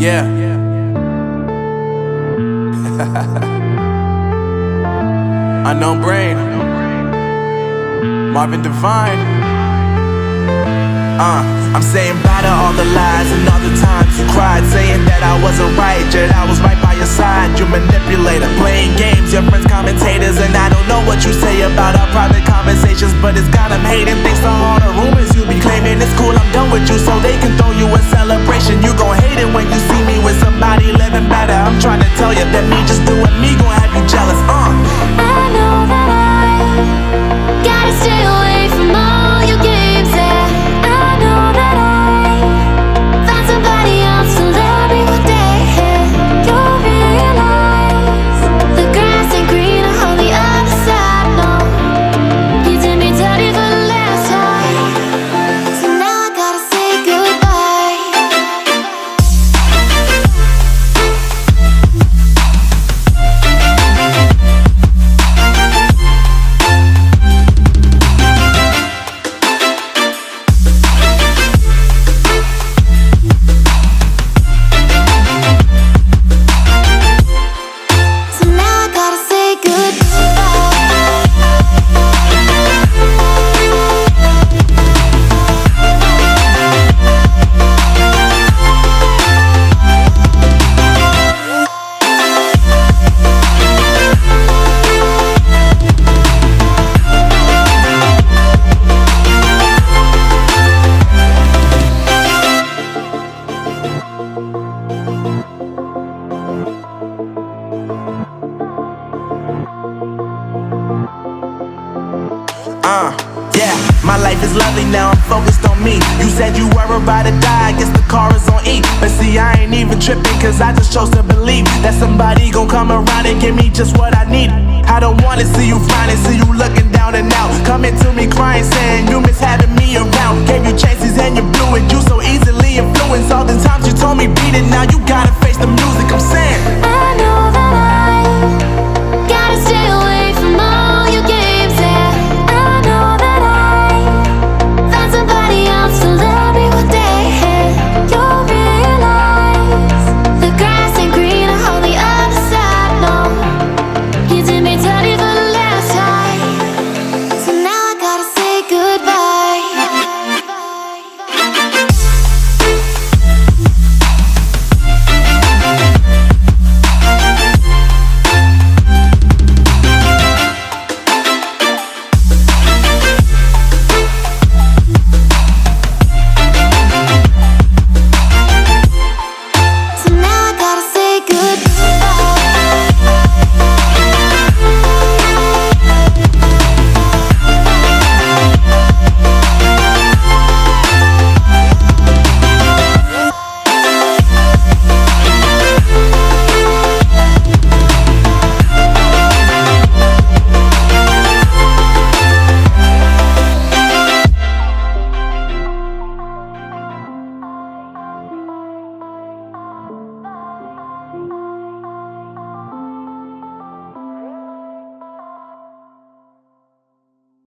Yeah. Unknown Brain, Marvin Divine. I'm saying bye to all the lies and all the times you cried, saying that I wasn't right, yet I was right by your side. You manipulator, playing games, your friends commentators, and I don't know what you say about our private conversations, but it's got them hating. Thanks to all the rumors you be claiming. It's cool, I'm done with you, so they can throw you a celebration. You gon' hate it when you see me with somebody living better. I'm trying to tell you that me just doing me gon' have you jealous. I know that I gotta stay away from all your games, yeah. I know that I found somebody else to love me one day, yeah. You'll realize the grass ain't greener on the other side, no. You did me dirty for the last time, so now I gotta say goodbye. So now I gotta say Yeah, my life is lovely now, I'm focused on me. You said you were about to die, I guess the car is on E. But see, I ain't even tripping, cause I just chose to believe that somebody gon' come around and give me just what I need. I don't wanna see you frowning, see you looking down and out, coming to me crying, saying you miss having me around. Gave you chances and you blew it, you so easily influenced. All the times you told me beat it, now you gotta face the music. I'm saying